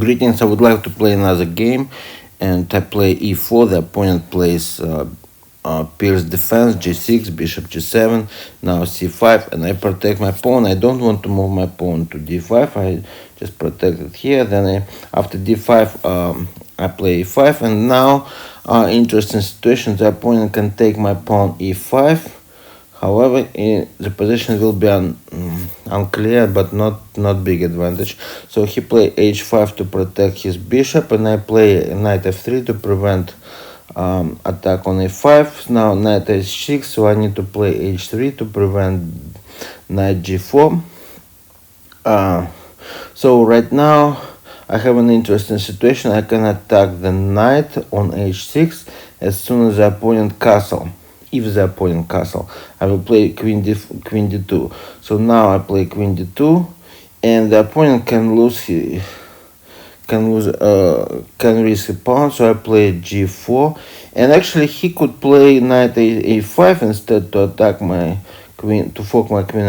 Greetings, I would like to play another game, and I play e4. The opponent plays Pirc Defense, g6, bishop g7, now c5, and I protect my pawn. I don't want to move my pawn to d5, I just protect it here. Then after d5, I play e5, and now interesting situation, the opponent can take my pawn e5. However, the position will be unclear, but not big advantage. So he play h5 to protect his bishop, and I play knight f3 to prevent attack on a5. Now knight h6, so I need to play h3 to prevent knight g4. So right now I have an interesting situation. I can attack the knight on h6 as soon as the opponent castle. If the opponent castle, I will play queen d2. So now I play queen d2, and the opponent can risk a pawn. So I play g4, and actually he could play knight a5 instead to attack my queen, to fork my queen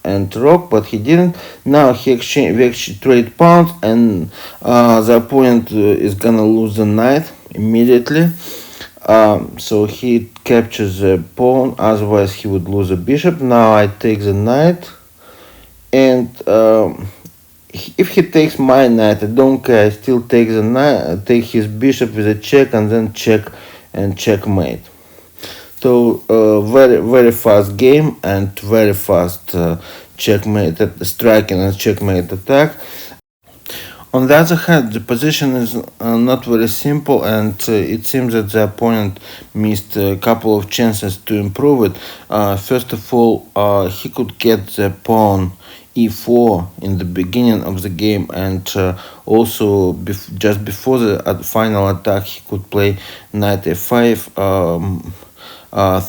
and rook, but he didn't. Now we exchange trade pawns, and the opponent is gonna lose the knight immediately. So he captures the pawn, otherwise he would lose a bishop. Now I take the knight, and if he takes my knight, I don't care, I still take the knight, take his bishop with a check, and then check and checkmate. So very fast game, and very fast checkmate striking and checkmate attack. On the other hand, the position is not very simple, and it seems that the opponent missed a couple of chances to improve it. First of all, he could get the pawn e4 in the beginning of the game, and also just before the final attack, he could play knight f5,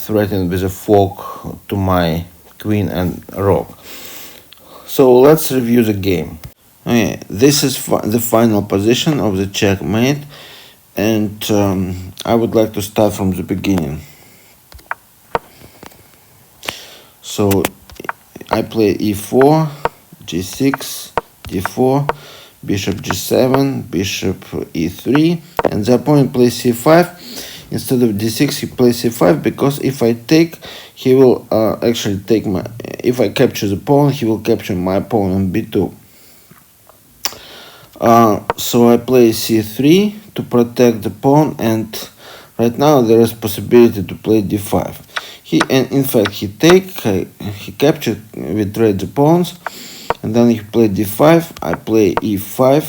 threatened with a fork to my queen and rook. So let's review the game. Okay, this is the final position of the checkmate, and I would like to start from the beginning. So I play e4, g6, d4, bishop g7, bishop e3, and the opponent plays c5. Instead of d6, he plays c5, because if I take, he will actually take my. If I capture the pawn, he will capture my pawn on b2. So I play c3 to protect the pawn, and right now there is possibility to play d5. In fact he captured, we trade the pawns, and then he played d5. I play e5,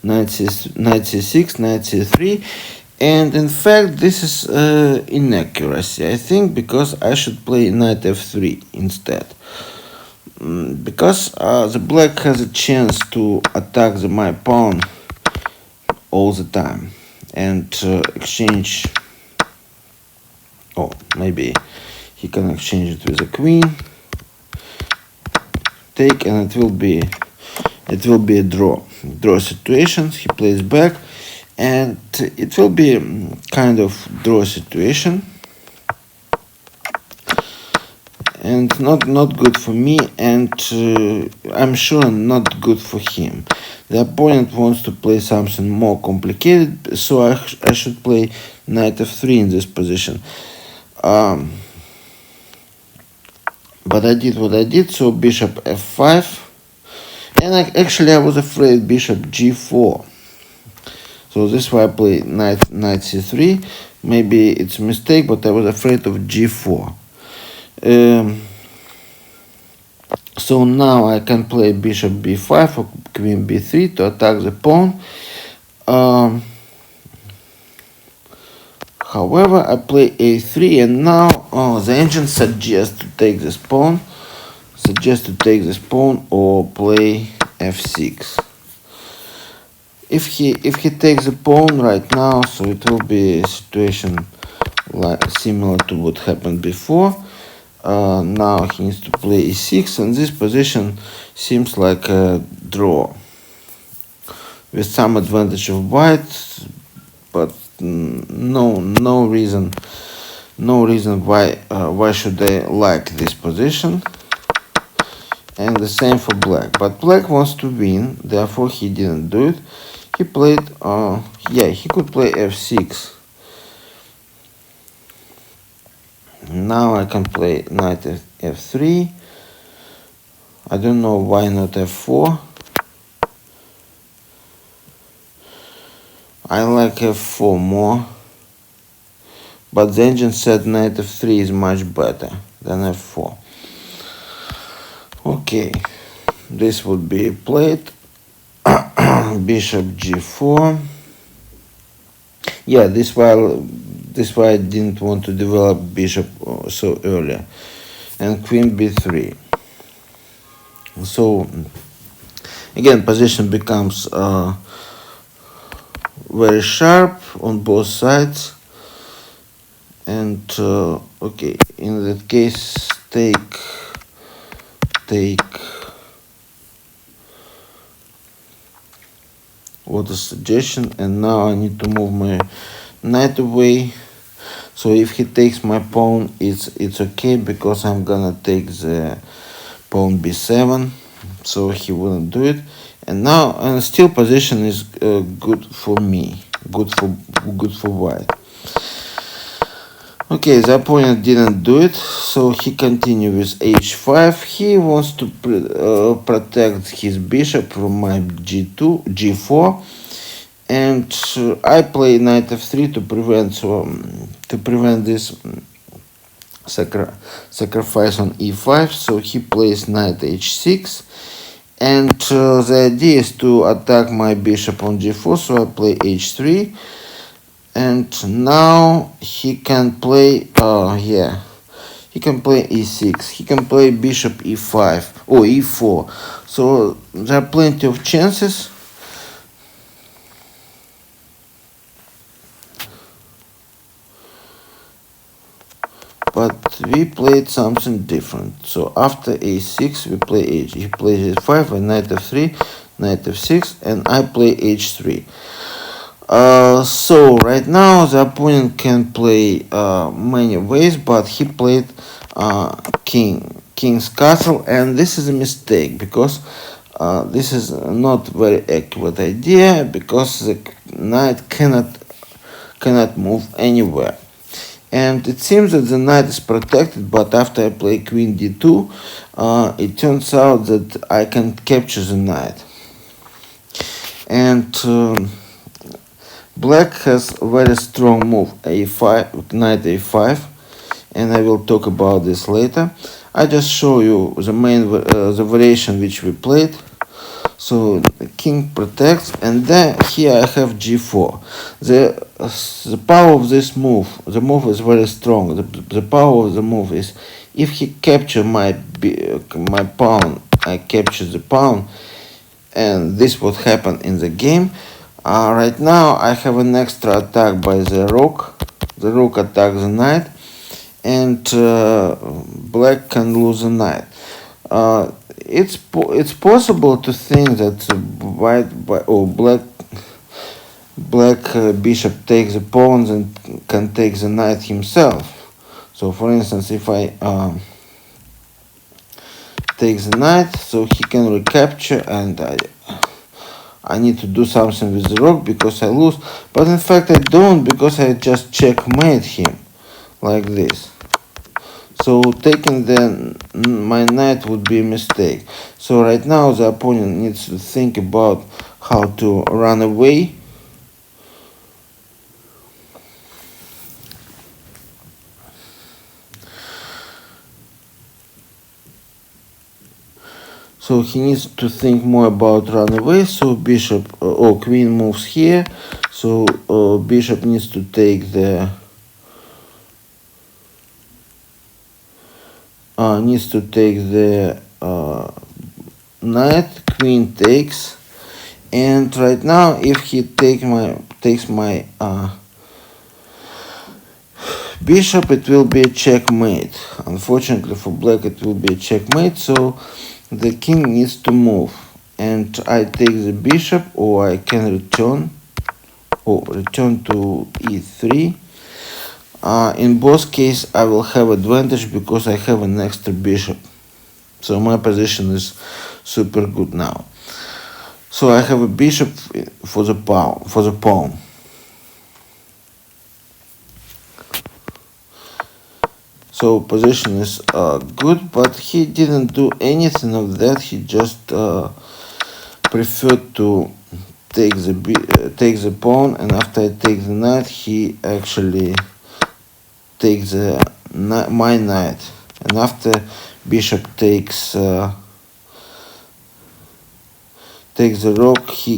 knight c6, knight c3, and in fact this is inaccuracy, I think, because I should play knight f3 instead. Because the black has a chance to attack my pawn all the time and exchange. Oh, maybe he can exchange it with a queen, take, and it will be a draw situation. He plays back, and it will be kind of draw situation. And not good for me, and I'm sure not good for him. The opponent wants to play something more complicated, so I should play knight f3 in this position. But I did what I did, so bishop f5, and actually I was afraid bishop g4. So this is why I play knight c3. Maybe it's a mistake, but I was afraid of g4. So now I can play bishop b5 or queen b3 to attack the pawn. However, I play a3, and now the engine suggests to take this pawn. Or play f6. If he takes the pawn right now, so it will be a situation like similar to what happened before. Now he needs to play e6, and this position seems like a draw with some advantage of white, but no reason why should I like this position. And the same for black. But black wants to win, therefore he didn't do it. He played, he could play f6. Now I can play knight f3. I don't know why not f4. I like f4 more. But the engine said knight f3 is much better than f4. Okay, this would be played. Bishop g4. Yeah, this why I didn't want to develop bishop so early. And queen b3. So again, position becomes very sharp on both sides. And okay, in that case, take. What a suggestion. And now I need to move my knight away. So if he takes my pawn, it's okay, because I'm gonna take the pawn b7, so he wouldn't do it. And now still position is good for me, good for white. Okay, the opponent didn't do it, so he continued with h5. He wants to protect his bishop from my g4, and I play knight f3 to prevent this sacrifice on e5. So he plays knight h6, and the idea is to attack my bishop on g4. So I play h3. And now he can play, he can play e6, he can play bishop e5 or e4. So there are plenty of chances. But we played something different. So after a6 we play h. He plays h5 and knight f3, knight f6, and I play h3. So right now the opponent can play many ways, but he played king's castle, and this is a mistake, because this is not very accurate idea, because the knight cannot move anywhere. And it seems that the knight is protected, but after I play queen d2, it turns out that I can capture the knight. And black has a very strong move, a5, knight a5, and I will talk about this later. I just show you the main the variation which we played. So the king protects, and then here I have g4. The power of this move, the move is very strong. The power of the move is, if he capture my pawn, I capture the pawn, and this would happen in the game. Right now I have an extra attack by the rook. The rook attacks the knight, and black can lose the knight. It's possible to think that black bishop takes the pawns and can take the knight himself. So for instance, if I take the knight, so he can recapture, and I need to do something with the rook because I lose. But in fact I don't, because I just checkmate him like this. So taking my knight would be a mistake. So right now the opponent needs to think about how to run away. So he needs to think more about run away. So bishop or queen moves here. So bishop needs to take the knight. Queen takes, and right now if he takes my bishop, it will be a checkmate. Unfortunately for black, it will be a checkmate. So the king needs to move, and I take the bishop, or I can return to e3. In both cases I will have advantage because I have an extra bishop. So my position is super good now. So I have a bishop for the pawn. So position is good, but he didn't do anything of that. He just preferred to take the pawn, and after I take the knight, he actually takes my knight, and after bishop takes the rook, he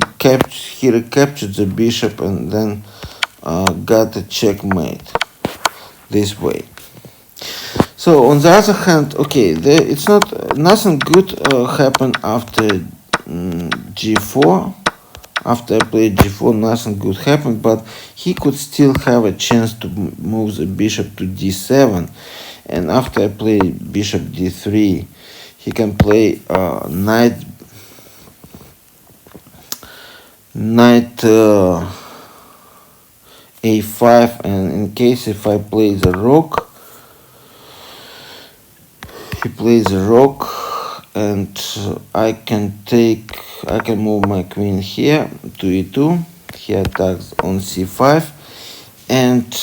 recaptured the bishop and then got a checkmate this way. So on the other hand, okay, it's nothing good happened after g4. After I played g4, nothing good happened, but he could still have a chance to move the bishop to d7. And after I play bishop d3, he can play knight a5, and in case if I play the rook, he plays the rook, and I can move my queen here to e2. He attacks on c5, and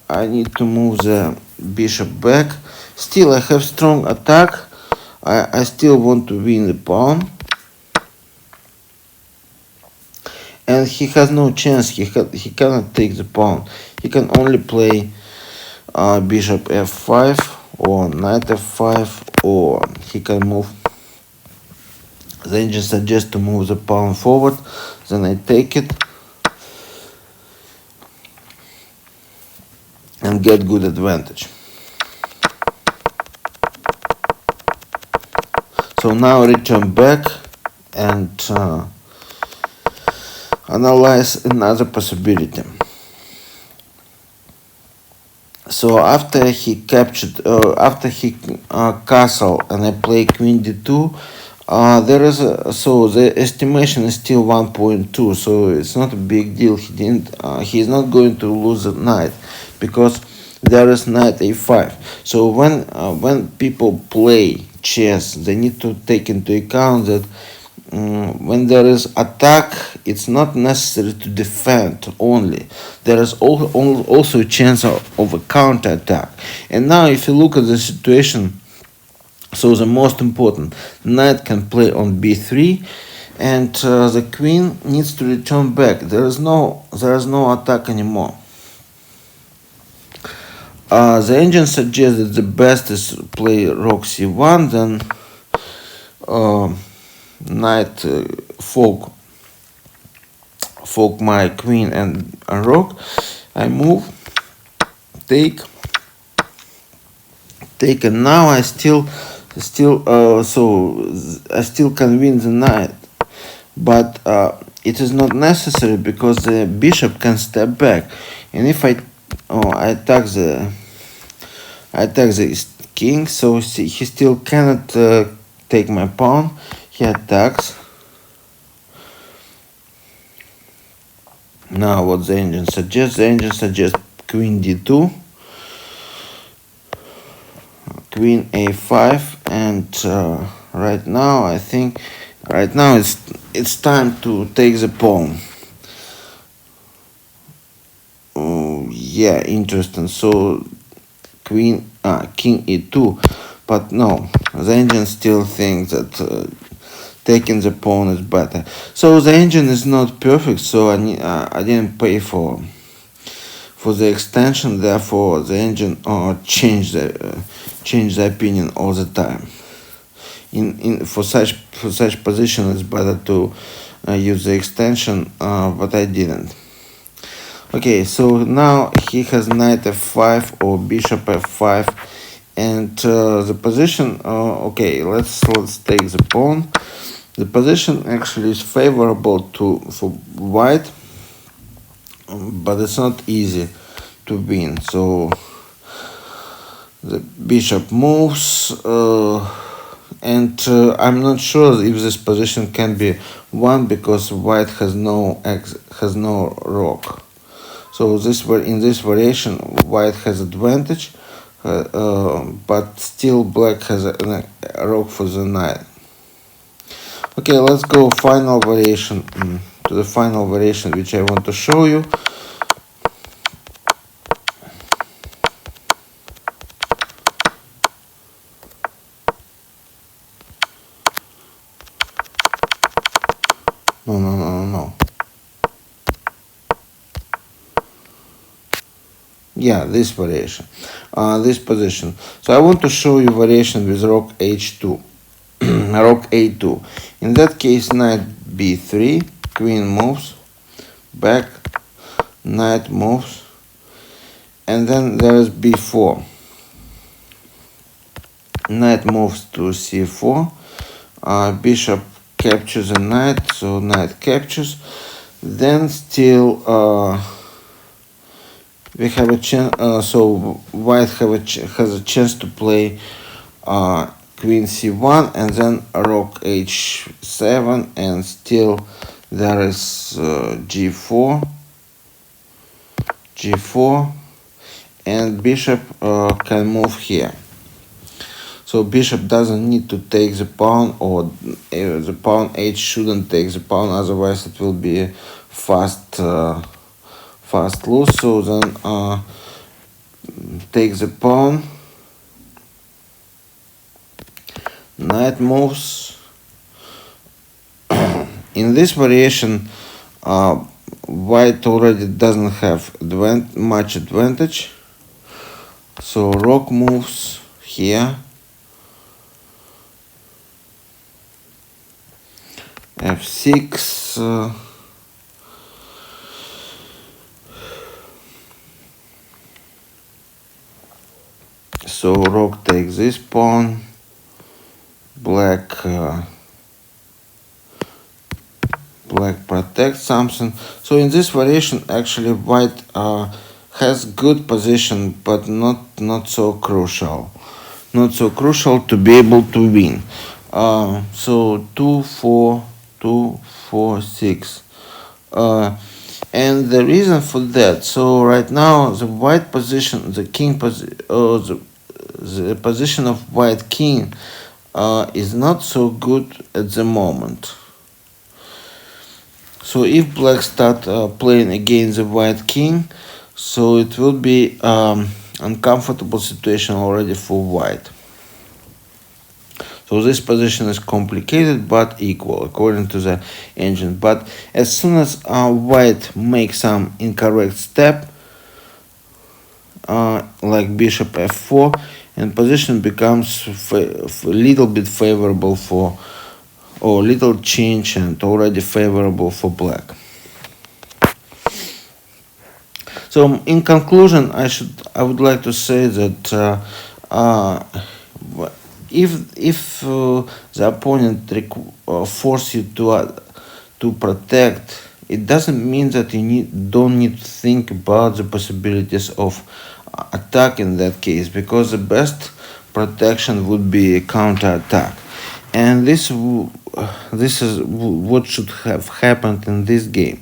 I need to move the bishop back. Still, I have strong attack. I still want to win the pawn, and he has no chance. He cannot take the pawn. He can only play bishop f5 or knight f5, or he can move. The engine suggests to move the pawn forward, then I take it and get good advantage. So now return back and analyze another possibility. So after he captured, castle, and I play queen d2, the estimation is still 1.2, so it's not a big deal. He's not going to lose the knight because there is knight a5. So when people play chess, they need to take into account that when there is attack, it's not necessary to defend only. There is also a chance of a counterattack. And now if you look at the situation, so the most important, knight can play on b3, and the queen needs to return back. There is no attack anymore. The engine suggests that the best is to play rook c1, then knight fork my queen and rook. I move, take, and now I still can win the knight, but it is not necessary because the bishop can step back, and if I attack the king, so he still cannot take my pawn. He attacks. Now what the engine suggests? The engine suggests queen d2, queen a5, and right now I think it's time to take the pawn. Oh yeah, interesting. So king e2, but no, the engine still thinks that taking the pawn is better. So the engine is not perfect, so I didn't pay for the extension. Therefore, the engine change the opinion all the time. For such position, it's better to use the extension, but I didn't. Okay, so now he has knight f5 or bishop f5, and the position. Okay, let's take the pawn. The position actually is favorable for white, but it's not easy to win. So the bishop moves, and I'm not sure if this position can be won because white has no rook. So in this variation, white has advantage. but still black has a rook for the knight. Okay, let's go final variation, to the final variation which I want to show you. No. Yeah, this variation, this position. So I want to show you variation with rook h2, rook a2. In that case, knight b3, queen moves, back, knight moves, and then there is b4. Knight moves to c4, bishop captures a knight, so knight captures. Then still we have a chance. So white has a chance to play queen c1 and then rook h7, and still there is g4, and bishop can move here. So bishop doesn't need to take the pawn, or the pawn h shouldn't take the pawn, otherwise it will be a fast lose. So then take the pawn, knight moves. In this variation, white already doesn't have much advantage. So rook moves here, f6, so rook takes this pawn, black protects something. So in this variation, actually white has good position, but not so crucial to be able to win. So 2-4, 2-4-6, and the reason for that, so right now the white position, the king position, the position of white king is not so good at the moment. So if black start playing against the white king, so it will be uncomfortable situation already for white. So this position is complicated but equal according to the engine. But as soon as white makes some incorrect step, like bishop f4, and position becomes a little bit favorable for, or little change and already favorable for black. So in conclusion, I would like to say that if the opponent force you to protect, it doesn't mean that you don't need to think about the possibilities of attack in that case, because the best protection would be a counterattack, and this is what should have happened in this game.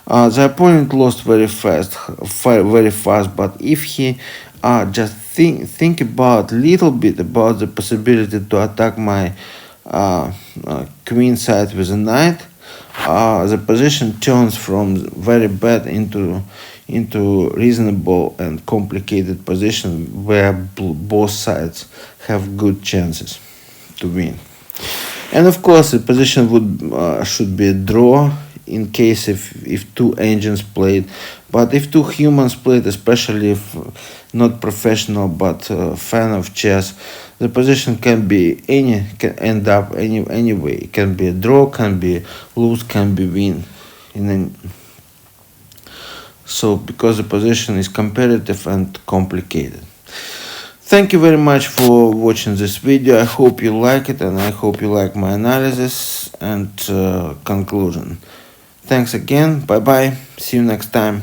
The opponent lost very fast, but if he just think about little bit about the possibility to attack my queen side with a knight, the position turns from very bad into reasonable and complicated position where both sides have good chances to win. And of course the position should be a draw in case if two engines played, but if two humans played, especially if not professional but fan of chess, the position can end up any way. It can be a draw, can be lose, can be win. So because the position is competitive and complicated. Thank you very much for watching this video. I hope you like it, and I hope you like my analysis and conclusion. Thanks again. Bye bye. See you next time.